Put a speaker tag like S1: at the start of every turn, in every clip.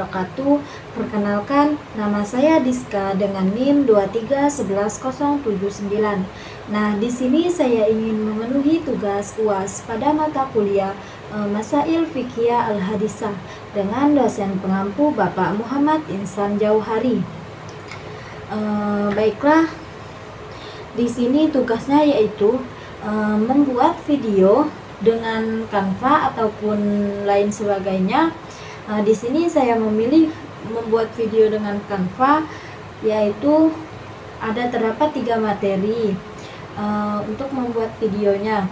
S1: wabarakatuh. Perkenalkan, nama saya Diska dengan NIM 2311079. Nah, di sini saya ingin memenuhi tugas UAS pada mata kuliah Masail Fiqhiyah Al-Hadisah dengan dosen pengampu Bapak Muhammad Insan Jauhari. Baiklah, di sini tugasnya yaitu membuat video dengan Canva ataupun lain sebagainya. Di sini saya memilih membuat video dengan Canva, yaitu terdapat 3 materi untuk membuat videonya.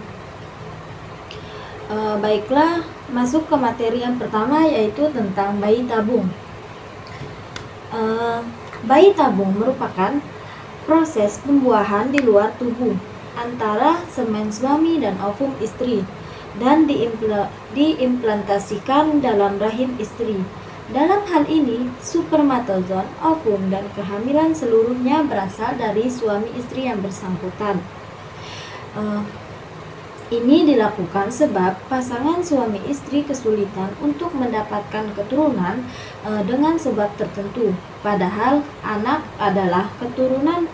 S1: Baiklah, masuk ke materi yang pertama, yaitu tentang bayi tabung. Bayi tabung merupakan proses pembuahan di luar tubuh antara semen suami dan ovum istri dan diimplantasikan dalam rahim istri. Dalam hal ini, spermatozoon, ovum, dan kehamilan seluruhnya berasal dari suami istri yang bersangkutan. Ini dilakukan sebab pasangan suami istri kesulitan untuk mendapatkan keturunan dengan sebab tertentu, padahal anak adalah keturunan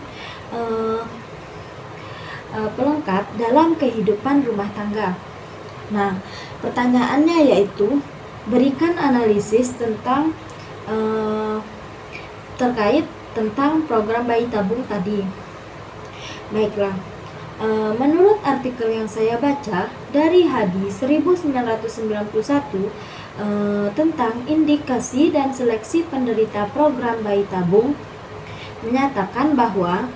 S1: pelengkap dalam kehidupan rumah tangga. Nah, pertanyaannya yaitu berikan analisis tentang terkait tentang program bayi tabung tadi. Baiklah, menurut artikel yang saya baca dari Hadis 1991 tentang indikasi dan seleksi penderita program bayi tabung, menyatakan bahwa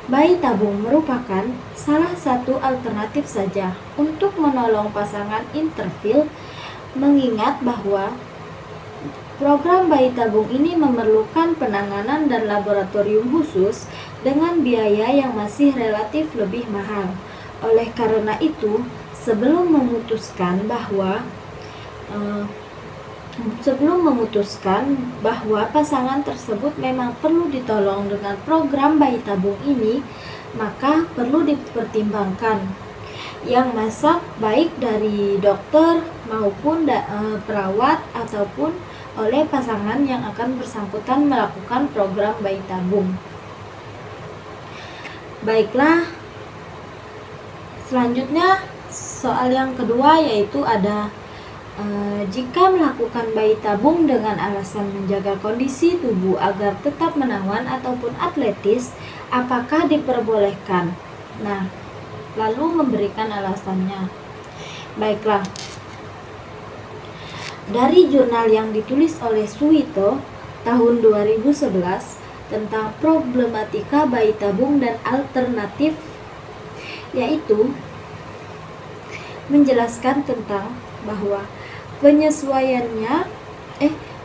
S1: bayi tabung merupakan salah satu alternatif saja untuk menolong pasangan interfil, mengingat bahwa program bayi tabung ini memerlukan penanganan dan laboratorium khusus dengan biaya yang masih relatif lebih mahal. Oleh karena itu, sebelum memutuskan bahwa pasangan tersebut memang perlu ditolong dengan program bayi tabung ini, maka perlu dipertimbangkan yang masak baik dari dokter maupun perawat ataupun oleh pasangan yang akan bersangkutan melakukan program bayi tabung. Baiklah, selanjutnya soal yang kedua yaitu ada jika melakukan bayi tabung dengan alasan menjaga kondisi tubuh agar tetap menawan ataupun atletis, apakah diperbolehkan? Nah, lalu memberikan alasannya. Baiklah, dari jurnal yang ditulis oleh Suwito tahun 2011 tentang problematika bayi tabung dan alternatif, yaitu menjelaskan tentang bahwa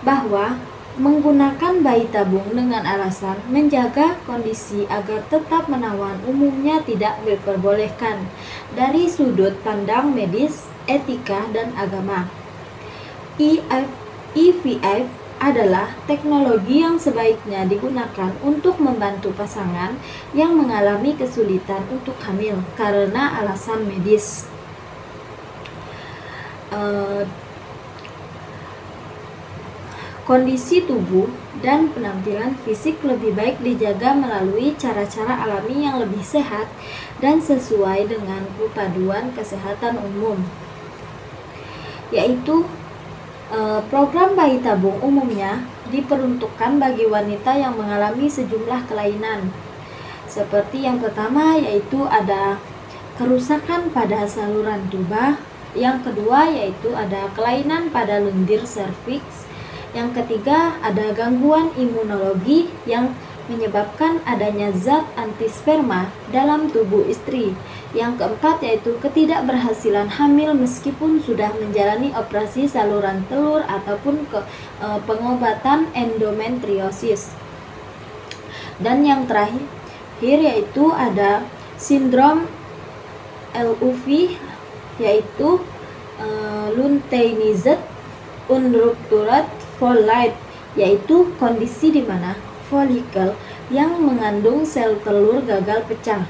S1: bahwa menggunakan bayi tabung dengan alasan menjaga kondisi agar tetap menawan umumnya tidak diperbolehkan dari sudut pandang medis, etika, dan agama. IVF adalah teknologi yang sebaiknya digunakan untuk membantu pasangan yang mengalami kesulitan untuk hamil karena alasan medis. Kondisi tubuh dan penampilan fisik lebih baik dijaga melalui cara-cara alami yang lebih sehat dan sesuai dengan paduan kesehatan umum, yaitu program bayi tabung umumnya diperuntukkan bagi wanita yang mengalami sejumlah kelainan. Seperti yang pertama yaitu ada kerusakan pada saluran tuba, yang kedua yaitu ada kelainan pada lendir serviks, yang ketiga ada gangguan imunologi yang menyebabkan adanya zat antisperma dalam tubuh istri. Yang keempat yaitu ketidakberhasilan hamil meskipun sudah menjalani operasi saluran telur ataupun pengobatan endometriosis. Dan yang terakhir yaitu ada sindrom LUV, yaitu lunteinized unruptured folate, yaitu kondisi di mana folikel yang mengandung sel telur gagal pecah.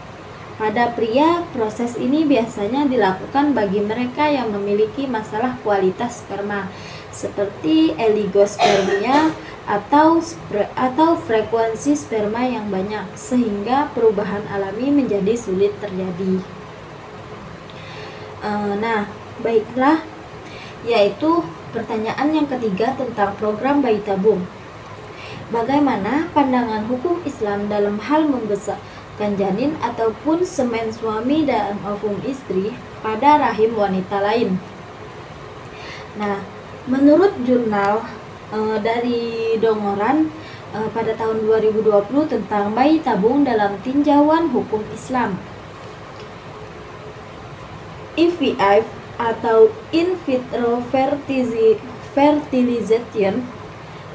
S1: Pada pria, proses ini biasanya dilakukan bagi mereka yang memiliki masalah kualitas sperma. seperti oligospermia atau frekuensi sperma yang banyak, sehingga perubahan alami menjadi sulit terjadi. Nah, baiklah, yaitu pertanyaan yang ketiga tentang program bayi tabung. Bagaimana pandangan hukum Islam dalam hal membesarkan janin ataupun semen suami dan ovum istri pada rahim wanita lain? Nah, menurut jurnal dari Dongoran pada tahun 2020 tentang bayi tabung dalam tinjauan hukum Islam, IVF atau in vitro fertilization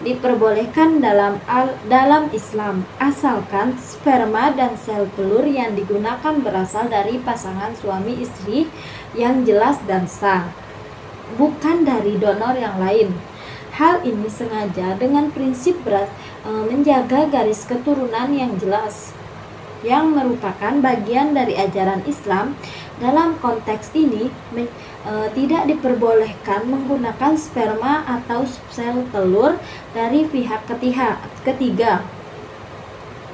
S1: diperbolehkan dalam Islam asalkan sperma dan sel telur yang digunakan berasal dari pasangan suami istri yang jelas dan sah, bukan dari donor yang lain. Hal ini sengaja dengan prinsip menjaga garis keturunan yang jelas, yang merupakan bagian dari ajaran Islam. Dalam konteks ini tidak diperbolehkan menggunakan sperma atau sel telur dari pihak ketiga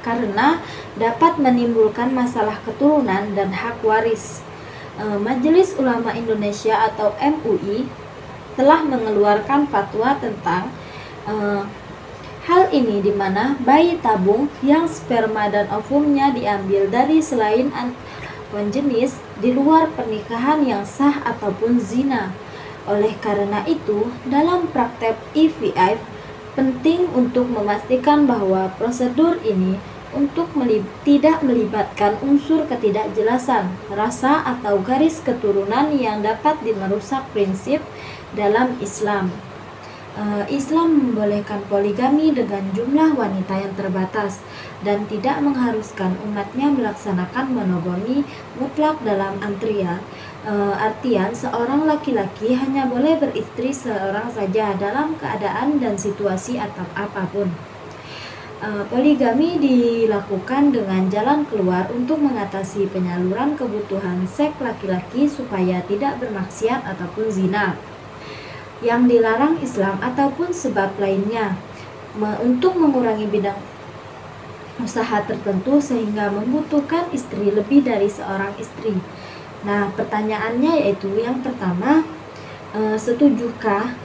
S1: karena dapat menimbulkan masalah keturunan dan hak waris. Majelis Ulama Indonesia atau MUI telah mengeluarkan fatwa tentang hal ini, di mana bayi tabung yang sperma dan ovumnya diambil dari selain jenis di luar pernikahan yang sah ataupun zina. Oleh karena itu, dalam praktek IVF penting untuk memastikan bahwa prosedur ini tidak melibatkan unsur ketidakjelasan, rasa atau garis keturunan yang dapat merusak prinsip dalam Islam. Islam membolehkan poligami dengan jumlah wanita yang terbatas dan tidak mengharuskan umatnya melaksanakan monogami mutlak dalam artian seorang laki-laki hanya boleh beristri seorang saja dalam keadaan dan situasi atau apapun. Poligami dilakukan dengan jalan keluar untuk mengatasi penyaluran kebutuhan seks laki-laki supaya tidak bermaksiat ataupun zina yang dilarang Islam, ataupun sebab lainnya untuk mengurangi bidang usaha tertentu sehingga membutuhkan istri lebih dari seorang istri. Nah, pertanyaannya yaitu yang pertama, setujukah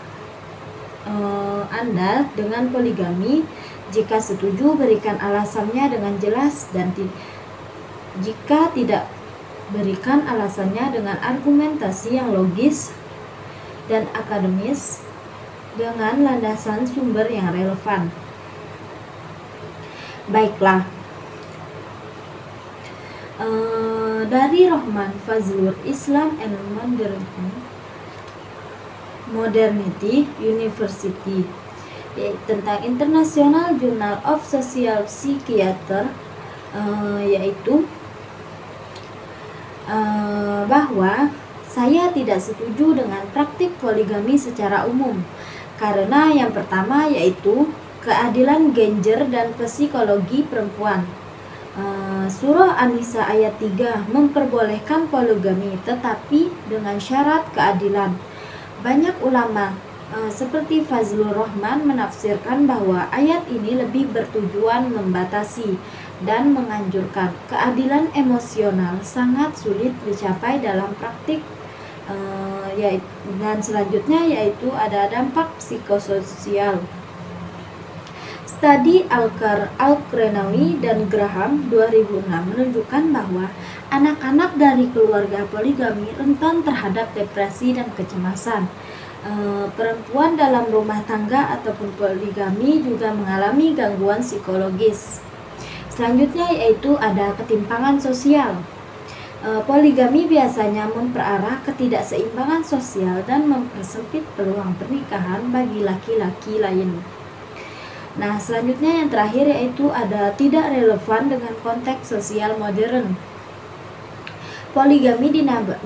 S1: Anda dengan poligami? Jika setuju, berikan alasannya dengan jelas, dan jika tidak, berikan alasannya dengan argumentasi yang logis dan akademis dengan landasan sumber yang relevan. Baiklah, dari Rohman Fazlur, Islam and Modernity University, tentang International Journal of Social Psychiatry, yaitu bahwa saya tidak setuju dengan praktik poligami secara umum karena yang pertama yaitu keadilan gender dan psikologi perempuan. Surah An-Nisa ayat 3 memperbolehkan poligami tetapi dengan syarat keadilan. Banyak ulama seperti Fazlur Rahman menafsirkan bahwa ayat ini lebih bertujuan membatasi dan menganjurkan. Keadilan emosional sangat sulit dicapai dalam praktik, dan selanjutnya yaitu ada dampak psikososial. Studi Al-Qarnawi dan Graham 2006 menunjukkan bahwa anak-anak dari keluarga poligami rentan terhadap depresi dan kecemasan. Perempuan dalam rumah tangga ataupun poligami juga mengalami gangguan psikologis. Selanjutnya yaitu ada ketimpangan sosial. Poligami biasanya memperarah ketidakseimbangan sosial dan mempersempit peluang pernikahan bagi laki-laki lain. Nah, selanjutnya yang terakhir yaitu ada tidak relevan dengan konteks sosial modern. Poligami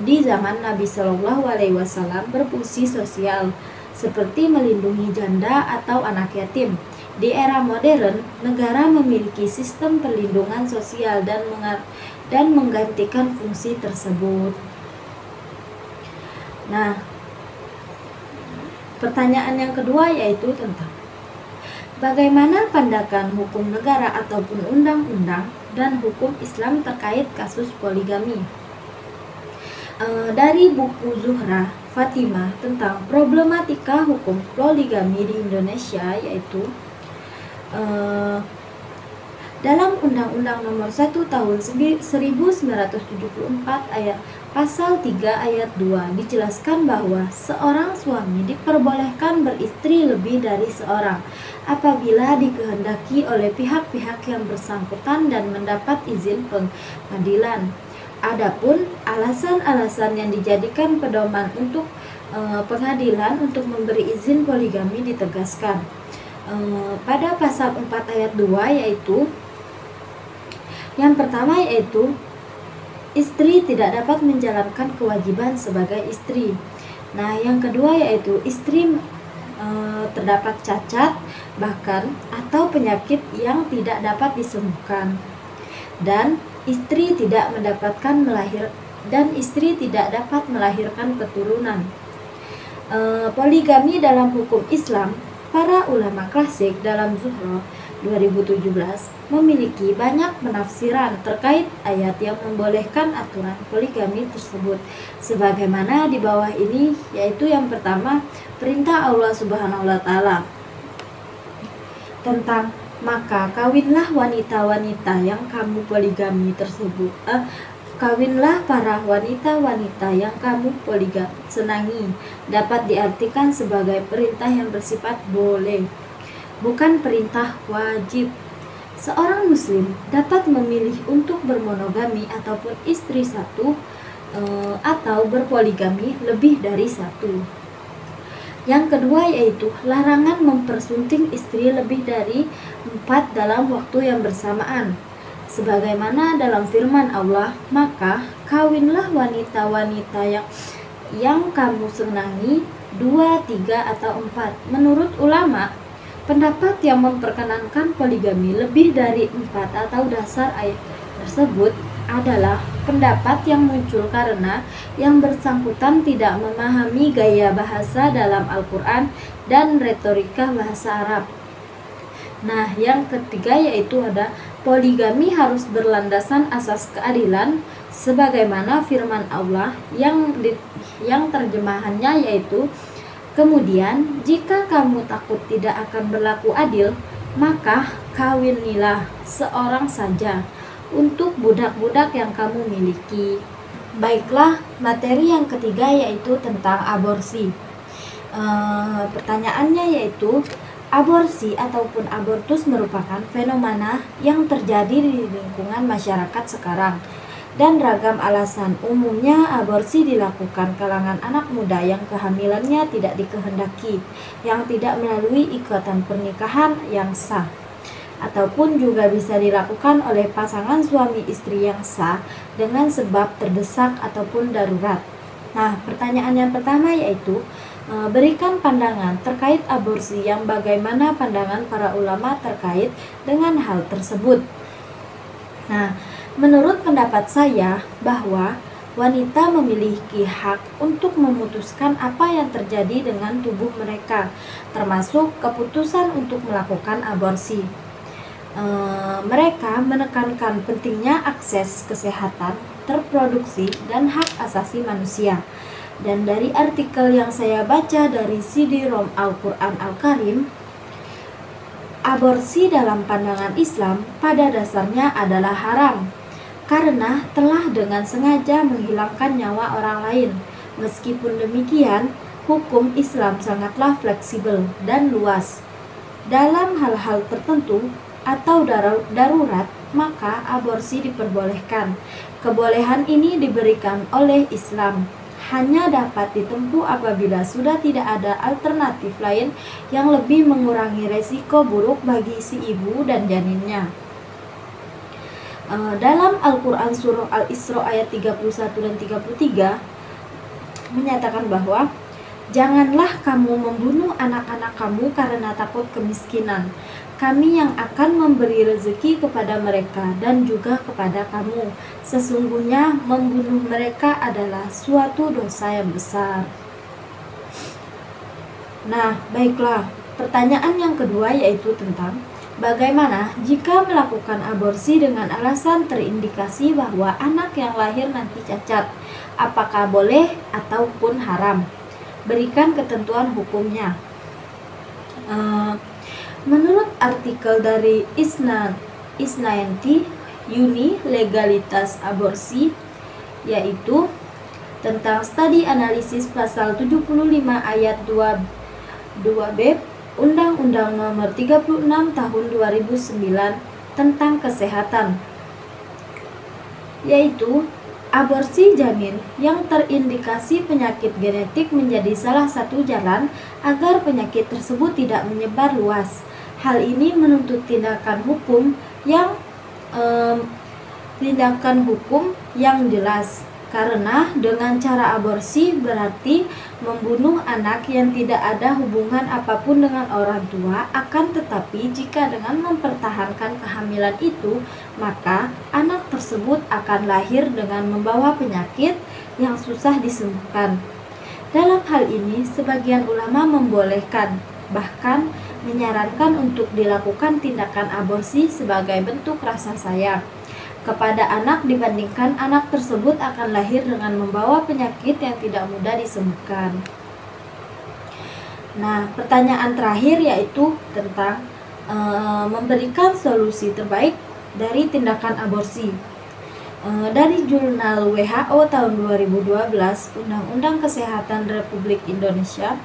S1: di zaman Nabi Shallallahu Alaihi Wasallam berfungsi sosial seperti melindungi janda atau anak yatim. Di era modern, negara memiliki sistem perlindungan sosial dan menggantikan fungsi tersebut. Nah, pertanyaan yang kedua yaitu tentang bagaimana pandangan hukum negara ataupun undang-undang dan hukum Islam terkait kasus poligami. Dari buku Zuhra Fatimah tentang problematika hukum poligami di Indonesia, yaitu dalam Undang-Undang Nomor 1 Tahun 1974 ayat Pasal 3 ayat 2 dijelaskan bahwa seorang suami diperbolehkan beristri lebih dari seorang apabila dikehendaki oleh pihak-pihak yang bersangkutan dan mendapat izin pengadilan. Adapun alasan-alasan yang dijadikan pedoman untuk pengadilan untuk memberi izin poligami ditegaskan pada pasal 4 ayat 2, yaitu yang pertama yaitu istri tidak dapat menjalankan kewajiban sebagai istri. Nah, yang kedua yaitu istri terdapat cacat bahkan atau penyakit yang tidak dapat disembuhkan, dan istri tidak dapat melahirkan keturunan. Poligami dalam hukum Islam, para ulama klasik dalam Zuhra 2017 memiliki banyak penafsiran terkait ayat yang membolehkan aturan poligami tersebut, sebagaimana di bawah ini, yaitu yang pertama, perintah Allah Subhanahu wa Ta'ala tentang maka kawinlah wanita-wanita yang kamu poligami tersebut. Kawinlah para wanita-wanita yang kamu poligami senangi dapat diartikan sebagai perintah yang bersifat boleh, bukan perintah wajib. Seorang muslim dapat memilih untuk bermonogami ataupun istri satu atau berpoligami lebih dari satu. Yang kedua yaitu larangan mempersunting istri lebih dari 4 dalam waktu yang bersamaan. Sebagaimana dalam firman Allah, maka kawinlah wanita-wanita yang kamu senangi 2, 3, atau 4. Menurut ulama, pendapat yang memperkenankan poligami lebih dari 4 atau dasar ayat tersebut adalah pendapat yang muncul karena yang bersangkutan tidak memahami gaya bahasa dalam Al-Quran dan retorika bahasa Arab. Nah, yang ketiga yaitu ada poligami harus berlandasan asas keadilan sebagaimana firman Allah yang terjemahannya yaitu, kemudian jika kamu takut tidak akan berlaku adil, maka kawinilah seorang saja untuk budak-budak yang kamu miliki. Baiklah, materi yang ketiga yaitu tentang aborsi. Pertanyaannya yaitu, aborsi ataupun abortus merupakan fenomena yang terjadi di lingkungan masyarakat sekarang, dan ragam alasan. Umumnya aborsi dilakukan kalangan anak muda yang kehamilannya tidak dikehendaki, yang tidak melalui ikatan pernikahan yang sah, ataupun juga bisa dilakukan oleh pasangan suami istri yang sah dengan sebab terdesak ataupun darurat. Nah, pertanyaan yang pertama yaitu berikan pandangan terkait aborsi yang bagaimana pandangan para ulama terkait dengan hal tersebut. Nah, menurut pendapat saya bahwa wanita memiliki hak untuk memutuskan apa yang terjadi dengan tubuh mereka, termasuk keputusan untuk melakukan aborsi. Mereka menekankan pentingnya akses kesehatan, terproduksi, dan hak asasi manusia. Dan dari artikel yang saya baca dari CD-ROM Al-Quran Al-Karim, aborsi dalam pandangan Islam pada dasarnya adalah haram, karena telah dengan sengaja menghilangkan nyawa orang lain. Meskipun demikian, hukum Islam sangatlah fleksibel dan luas. Dalam hal-hal tertentu atau darurat, maka aborsi diperbolehkan. Kebolehan ini diberikan oleh Islam, hanya dapat ditempuh apabila sudah tidak ada alternatif lain yang lebih mengurangi resiko buruk bagi si ibu dan janinnya. Dalam Al-Quran surah Al-Isra ayat 31 dan 33 menyatakan bahwa janganlah kamu membunuh anak-anak kamu karena takut kemiskinan. Kami yang akan memberi rezeki kepada mereka dan juga kepada kamu. Sesungguhnya membunuh mereka adalah suatu dosa yang besar. Nah, baiklah. Pertanyaan yang kedua yaitu tentang bagaimana jika melakukan aborsi dengan alasan terindikasi bahwa anak yang lahir nanti cacat? Apakah boleh ataupun haram? Berikan ketentuan hukumnya. Menurut artikel dari Isnayanti Uni Legalitas Aborsi, yaitu tentang studi analisis pasal 75 ayat 2b Undang-Undang Nomor 36 Tahun 2009 tentang Kesehatan, yaitu aborsi janin yang terindikasi penyakit genetik menjadi salah satu jalan agar penyakit tersebut tidak menyebar luas. Hal ini menuntut tindakan hukum yang jelas, karena dengan cara aborsi berarti membunuh anak yang tidak ada hubungan apapun dengan orang tua. Akan tetapi jika dengan mempertahankan kehamilan itu, maka anak tersebut akan lahir dengan membawa penyakit yang susah disembuhkan. Dalam hal ini, sebagian ulama membolehkan, bahkan menyarankan untuk dilakukan tindakan aborsi sebagai bentuk rasa sayang kepada anak dibandingkan anak tersebut akan lahir dengan membawa penyakit yang tidak mudah disembuhkan. Nah, pertanyaan terakhir yaitu tentang memberikan solusi terbaik dari tindakan aborsi. Dari jurnal WHO tahun 2012, Undang-Undang Kesehatan Republik Indonesia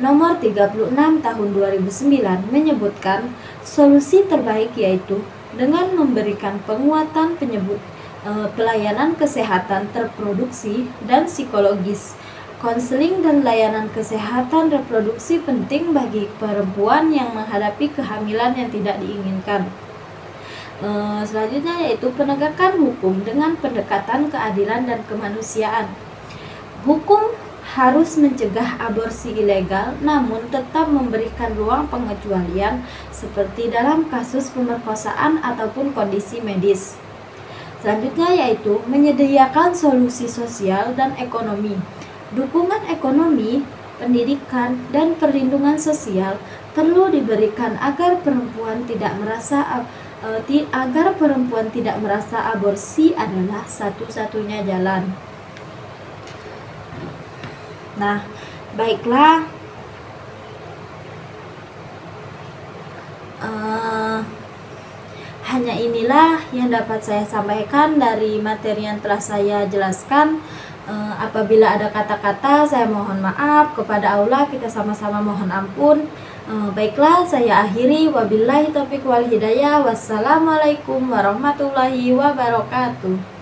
S1: Nomor 36 Tahun 2009 menyebutkan solusi terbaik yaitu dengan memberikan penguatan pelayanan kesehatan terproduksi dan psikologis. Konseling dan layanan kesehatan reproduksi penting bagi perempuan yang menghadapi kehamilan yang tidak diinginkan. Selanjutnya yaitu penegakan hukum dengan pendekatan keadilan dan kemanusiaan. Hukum harus mencegah aborsi ilegal, namun tetap memberikan ruang pengecualian seperti dalam kasus pemerkosaan ataupun kondisi medis. Selanjutnya yaitu menyediakan solusi sosial dan ekonomi. Dukungan ekonomi, pendidikan, dan perlindungan sosial perlu diberikan agar perempuan tidak merasa aborsi adalah satu-satunya jalan. Nah, baiklah, hanya inilah yang dapat saya sampaikan dari materi yang telah saya jelaskan. Apabila ada kata-kata, saya mohon maaf. Kepada Allah kita sama-sama mohon ampun. Baiklah, saya akhiri. Wabillahi taufiq wal hidayah. Wassalamualaikum warahmatullahi wabarakatuh.